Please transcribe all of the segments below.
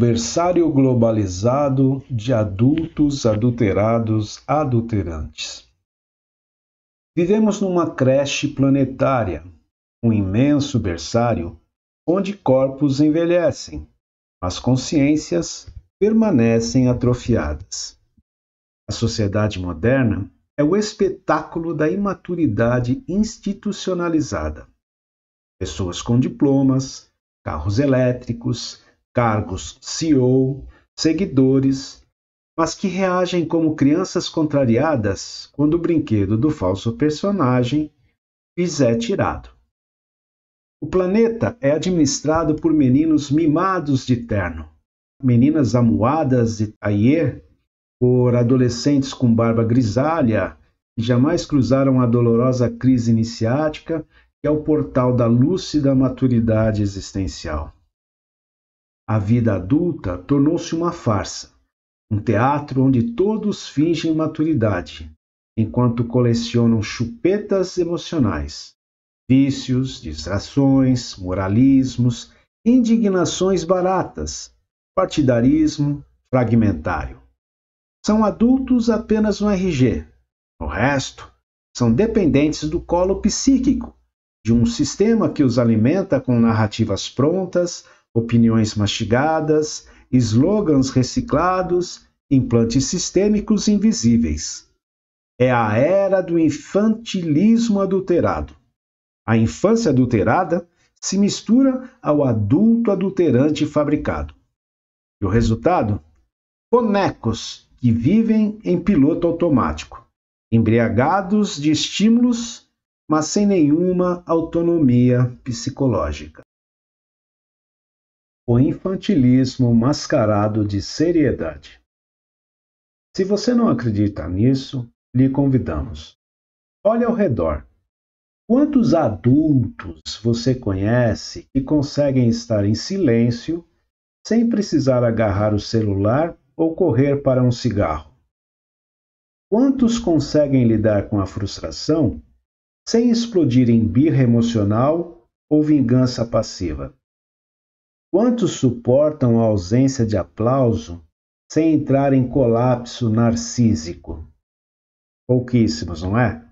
berçário globalizado de adultos adulterados adulterantes. Vivemos numa creche planetária, um imenso berçário onde corpos envelhecem, mas consciências permanecem atrofiadas. A sociedade moderna é o espetáculo da imaturidade institucionalizada. Pessoas com diplomas, carros elétricos, cargos CEO, seguidores, mas que reagem como crianças contrariadas quando o brinquedo do falso personagem lhes é tirado. O planeta é administrado por meninos mimados de terno, meninas amuadas de tailleur, por adolescentes com barba grisalha que jamais cruzaram a dolorosa crise iniciática que é o portal da lúcida maturidade existencial. A vida adulta tornou-se uma farsa, um teatro onde todos fingem maturidade, enquanto colecionam chupetas emocionais, vícios, distrações, moralismos, indignações baratas, partidarismo fragmentário. São adultos apenas no RG. O resto são dependentes do colo psíquico, de um sistema que os alimenta com narrativas prontas, opiniões mastigadas, slogans reciclados, implantes sistêmicos invisíveis. É a era do infantilismo adulterado. A infância adulterada se mistura ao adulto adulterante fabricado. E o resultado? Bonecos que vivem em piloto automático, embriagados de estímulos, mas sem nenhuma autonomia psicológica. O infantilismo mascarado de seriedade. Se você não acredita nisso, lhe convidamos. Olhe ao redor. Quantos adultos você conhece que conseguem estar em silêncio sem precisar agarrar o celular ou correr para um cigarro? Quantos conseguem lidar com a frustração sem explodir em birra emocional ou vingança passiva? Quantos suportam a ausência de aplauso sem entrar em colapso narcísico? Pouquíssimos, não é?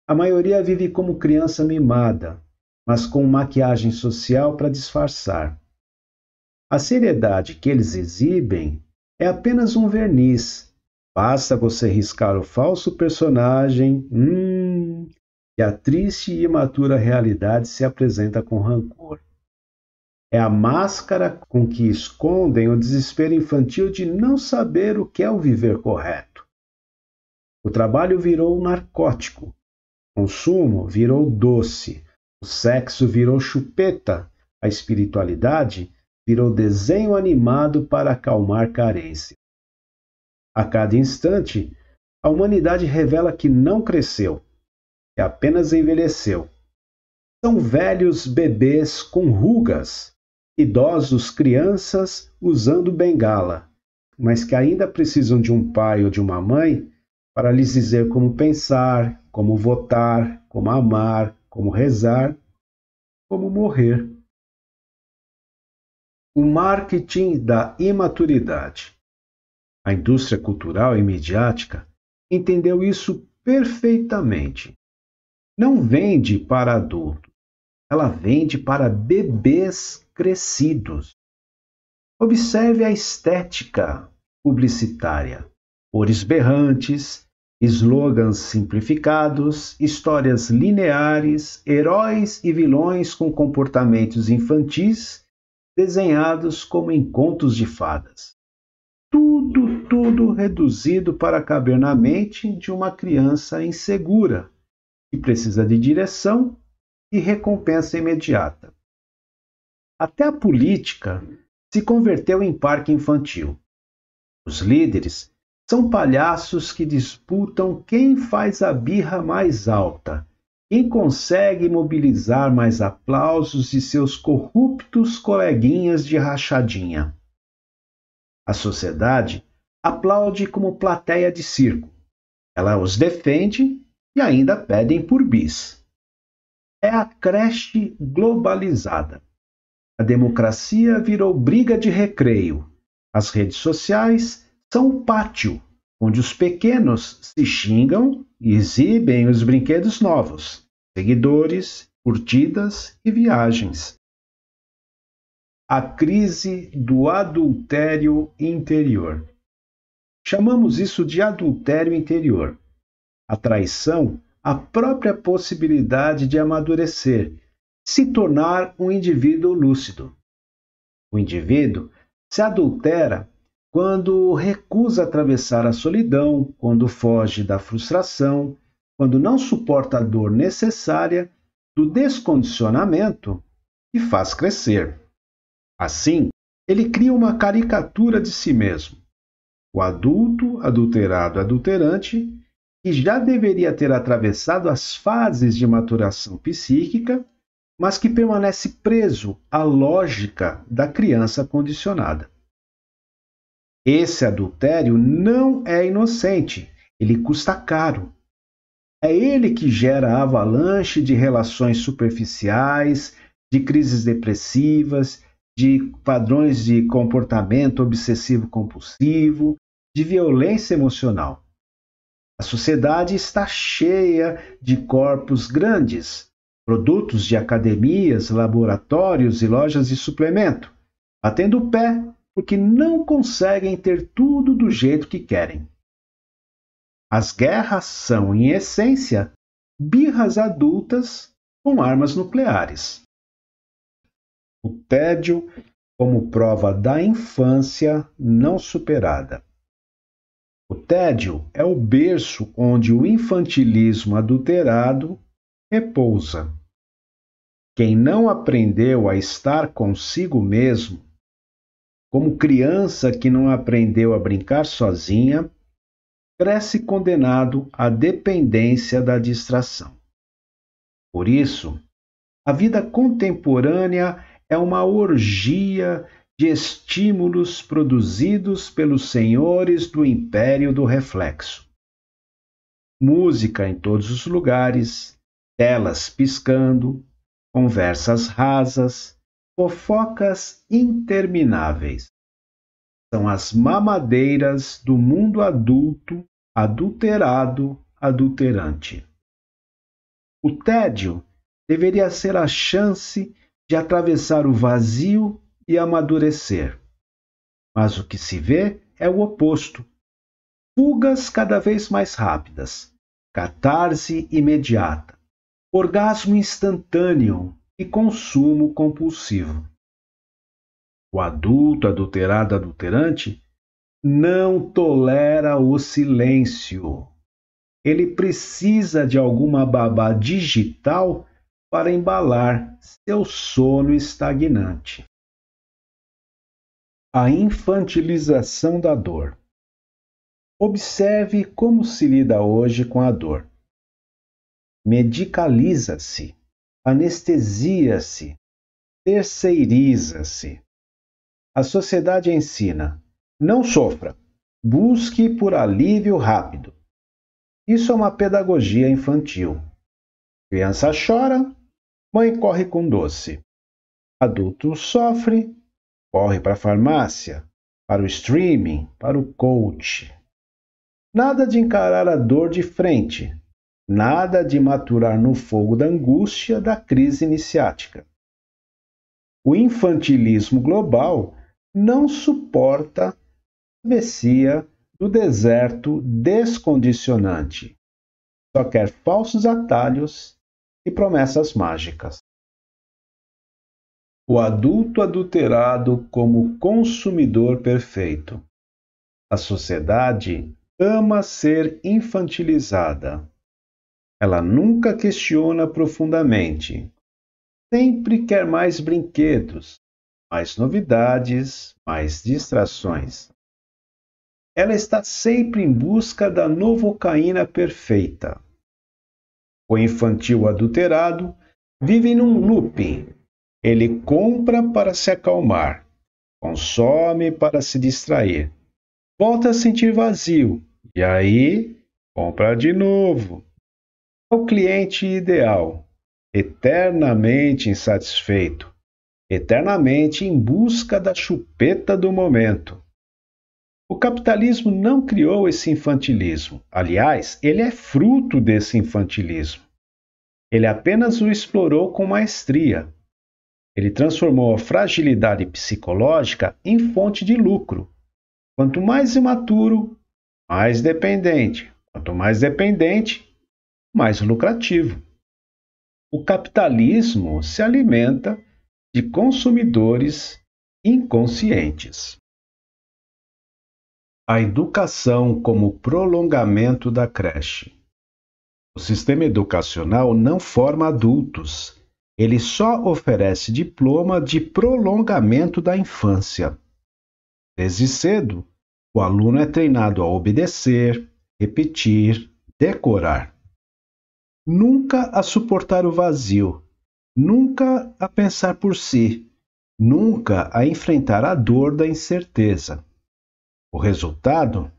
A maioria vive como criança mimada, mas com maquiagem social para disfarçar. A seriedade que eles exibem é apenas um verniz. Basta você riscar o falso personagem, e a triste e imatura realidade se apresenta com rancor. É a máscara com que escondem o desespero infantil de não saber o que é o viver correto. O trabalho virou narcótico, o consumo virou doce, o sexo virou chupeta, a espiritualidade virou desenho animado para acalmar carência. A cada instante, a humanidade revela que não cresceu, que apenas envelheceu. São velhos bebês com rugas, idosos crianças usando bengala, mas que ainda precisam de um pai ou de uma mãe para lhes dizer como pensar, como votar, como amar, como rezar, como morrer. O marketing da imaturidade. A indústria cultural e midiática entendeu isso perfeitamente. Não vende para adultos, ela vende para bebês crescidos. Observe a estética publicitária. Cores berrantes, slogans simplificados, histórias lineares, heróis e vilões com comportamentos infantis desenhados como em contos de fadas. Tudo reduzido para caber na mente de uma criança insegura, que precisa de direção e recompensa imediata. Até a política se converteu em parque infantil. Os líderes são palhaços que disputam quem faz a birra mais alta, quem consegue mobilizar mais aplausos de seus corruptos coleguinhas de rachadinha. A sociedade aplaude como plateia de circo. Ela os defende e ainda pedem por bis. É a creche globalizada. A democracia virou briga de recreio. As redes sociais são o pátio, onde os pequenos se xingam e exibem os brinquedos novos, seguidores, curtidas e viagens. A crise do adultério interior. Chamamos isso de adultério interior. A traição, a própria possibilidade de amadurecer, se tornar um indivíduo lúcido. O indivíduo se adultera quando recusa atravessar a solidão, quando foge da frustração, quando não suporta a dor necessária do descondicionamento e faz crescer. Assim, ele cria uma caricatura de si mesmo. O adulto, adulterado, adulterante, que já deveria ter atravessado as fases de maturação psíquica, mas que permanece preso à lógica da criança condicionada. Esse adultério não é inocente, ele custa caro. É ele que gera a avalanche de relações superficiais, de crises depressivas, de padrões de comportamento obsessivo-compulsivo, de violência emocional. A sociedade está cheia de corpos grandes, produtos de academias, laboratórios e lojas de suplemento, batendo o pé porque não conseguem ter tudo do jeito que querem. As guerras são, em essência, birras adultas com armas nucleares. O tédio como prova da infância não superada. O tédio é o berço onde o infantilismo adulterado repousa. Quem não aprendeu a estar consigo mesmo, como criança que não aprendeu a brincar sozinha, cresce condenado à dependência da distração. Por isso, a vida contemporânea é uma orgia de estímulos produzidos pelos senhores do império do reflexo. Música em todos os lugares, telas piscando, conversas rasas, fofocas intermináveis. São as mamadeiras do mundo adulto, adulterado, adulterante. O tédio deveria ser a chance de atravessar o vazio e amadurecer. Mas o que se vê é o oposto. Fugas cada vez mais rápidas, catarse imediata, orgasmo instantâneo e consumo compulsivo. O adulto adulterado adulterante não tolera o silêncio. Ele precisa de alguma babá digital para embalar seu sono estagnante. A infantilização da dor. Observe como se lida hoje com a dor. Medicaliza-se, anestesia-se, terceiriza-se. A sociedade ensina: não sofra, busque por alívio rápido. Isso é uma pedagogia infantil. Criança chora, mãe corre com doce. Adulto sofre, corre para a farmácia, para o streaming, para o coach. Nada de encarar a dor de frente, nada de maturar no fogo da angústia da crise iniciática. O infantilismo global não suporta a travessia do deserto descondicionante. Só quer falsos atalhos e promessas mágicas. O adulto adulterado como consumidor perfeito. A sociedade ama ser infantilizada. Ela nunca questiona profundamente. Sempre quer mais brinquedos, mais novidades, mais distrações. Ela está sempre em busca da novocaína perfeita. O infantil adulterado vive num looping. Ele compra para se acalmar, consome para se distrair, volta a sentir vazio e aí compra de novo. É o cliente ideal, eternamente insatisfeito, eternamente em busca da chupeta do momento. O capitalismo não criou esse infantilismo. Aliás, ele é fruto desse infantilismo. Ele apenas o explorou com maestria. Ele transformou a fragilidade psicológica em fonte de lucro. Quanto mais imaturo, mais dependente. Quanto mais dependente, mais lucrativo. O capitalismo se alimenta de consumidores inconscientes. A educação como prolongamento da creche. O sistema educacional não forma adultos. Ele só oferece diploma de prolongamento da infância. Desde cedo, o aluno é treinado a obedecer, repetir, decorar. Nunca a suportar o vazio, nunca a pensar por si, nunca a enfrentar a dor da incerteza. O resultado?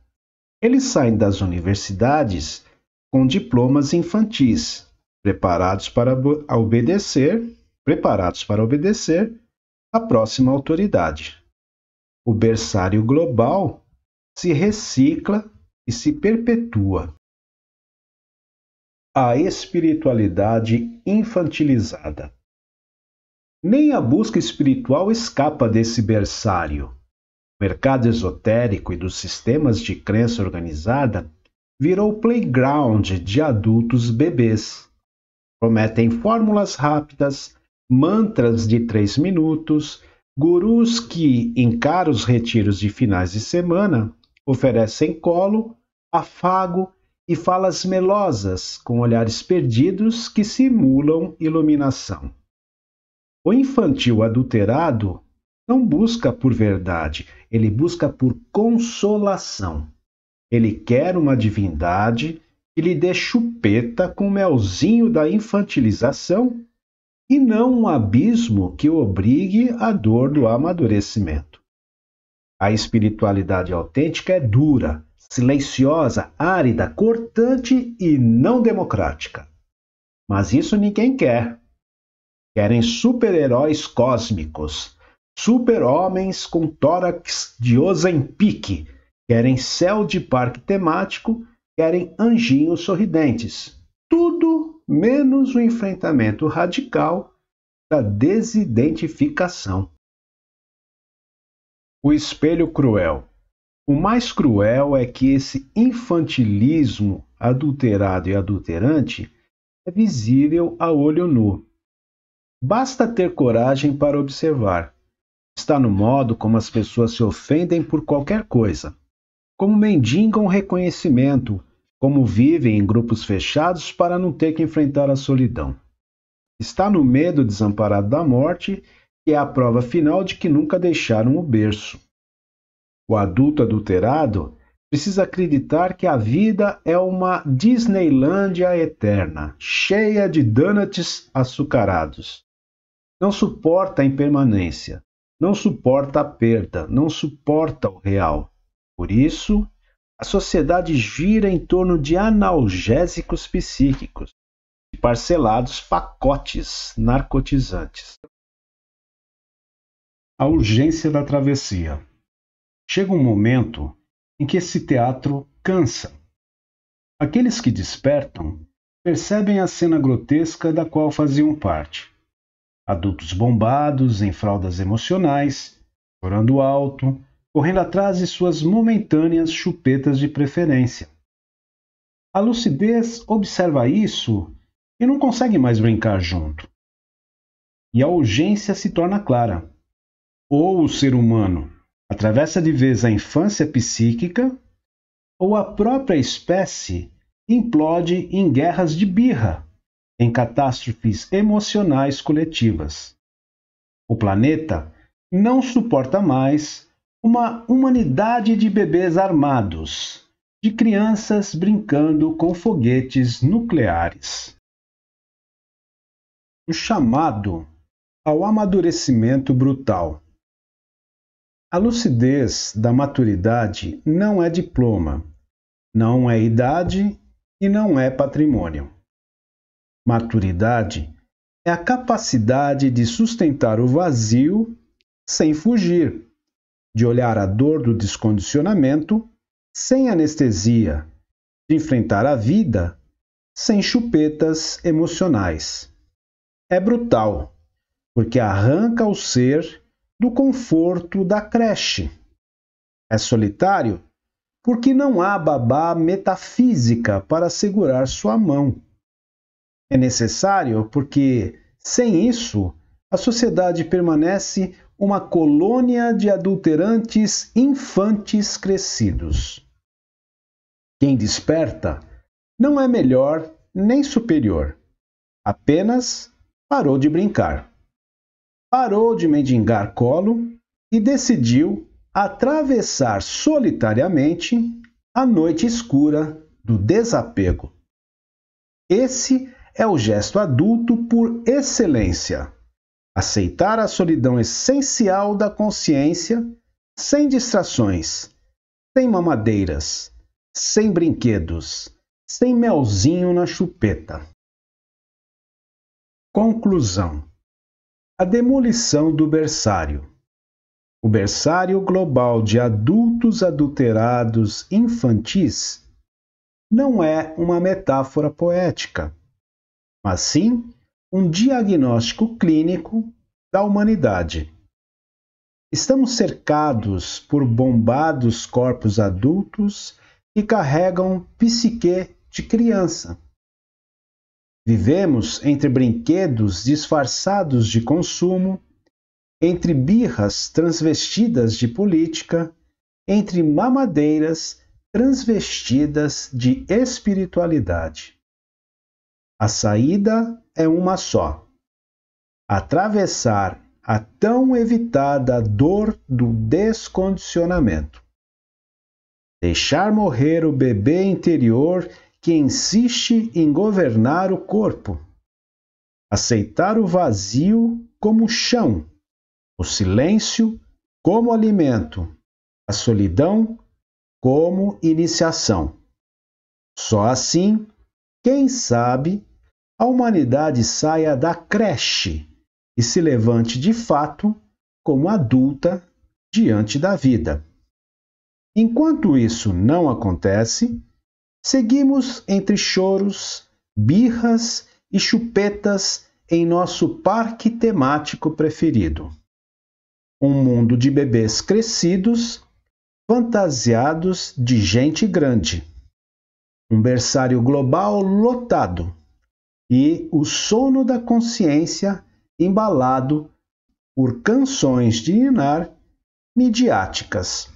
Eles saem das universidades com diplomas infantis, preparados para obedecer à próxima autoridade. O berçário global se recicla e se perpetua. A espiritualidade infantilizada. Nem a busca espiritual escapa desse berçário. O mercado esotérico e dos sistemas de crença organizada virou playground de adultos bebês. Prometem fórmulas rápidas, mantras de 3 minutos, gurus que, em caros retiros de finais de semana, oferecem colo, afago e falas melosas com olhares perdidos que simulam iluminação. O infantil adulterado não busca por verdade, ele busca por consolação. Ele quer uma divindade que lhe dê chupeta com o melzinho da infantilização e não um abismo que o obrigue à dor do amadurecimento. A espiritualidade autêntica é dura, silenciosa, árida, cortante e não democrática. Mas isso ninguém quer. Querem super-heróis cósmicos, super-homens com tórax de Ozempic, querem céu de parque temático, querem anjinhos sorridentes. Tudo menos o enfrentamento radical da desidentificação. O espelho cruel. O mais cruel é que esse infantilismo adulterado e adulterante é visível a olho nu. Basta ter coragem para observar. Está no modo como as pessoas se ofendem por qualquer coisa, como mendigam reconhecimento, como vivem em grupos fechados para não ter que enfrentar a solidão. Está no medo desamparado da morte, que é a prova final de que nunca deixaram o berço. O adulto adulterado precisa acreditar que a vida é uma Disneylândia eterna, cheia de donuts açucarados. Não suporta a impermanência, não suporta a perda, não suporta o real. Por isso, a sociedade gira em torno de analgésicos psíquicos, de parcelados pacotes narcotizantes. A urgência da travessia. Chega um momento em que esse teatro cansa. Aqueles que despertam percebem a cena grotesca da qual faziam parte. Adultos bombados, em fraldas emocionais, chorando alto, correndo atrás de suas momentâneas chupetas de preferência. A lucidez observa isso e não consegue mais brincar junto. E a urgência se torna clara. Ou o ser humano atravessa de vez a infância psíquica, ou a própria espécie implode em guerras de birra, em catástrofes emocionais coletivas. O planeta não suporta mais uma humanidade de bebês armados, de crianças brincando com foguetes nucleares. O chamado ao amadurecimento brutal. A lucidez da maturidade não é diploma, não é idade e não é patrimônio. Maturidade é a capacidade de sustentar o vazio sem fugir, de olhar a dor do descondicionamento sem anestesia, de enfrentar a vida sem chupetas emocionais. É brutal, porque arranca o ser do conforto da creche. É solitário, porque não há babá metafísica para segurar sua mão. É necessário porque, sem isso, a sociedade permanece uma colônia de adulterantes infantes crescidos. Quem desperta não é melhor nem superior, apenas parou de brincar. Parou de mendigar colo e decidiu atravessar solitariamente a noite escura do desapego. Esse é o gesto adulto por excelência. Aceitar a solidão essencial da consciência, sem distrações, sem mamadeiras, sem brinquedos, sem melzinho na chupeta. Conclusão: a demolição do berçário. O berçário global de adultos adulterados infantis não é uma metáfora poética, mas sim um diagnóstico clínico da humanidade. Estamos cercados por bombados corpos adultos que carregam psique de criança. Vivemos entre brinquedos disfarçados de consumo, entre birras transvestidas de política, entre mamadeiras transvestidas de espiritualidade. A saída é uma só: atravessar a tão evitada dor do descondicionamento. Deixar morrer o bebê interior que insiste em governar o corpo. Aceitar o vazio como chão, o silêncio como alimento, a solidão como iniciação. Só assim, quem sabe, a humanidade saia da creche e se levante de fato como adulta diante da vida. Enquanto isso não acontece, seguimos entre choros, birras e chupetas em nosso parque temático preferido. Um mundo de bebês crescidos, fantasiados de gente grande. Um berçário global lotado e o sono da consciência embalado por canções de ninar midiáticas.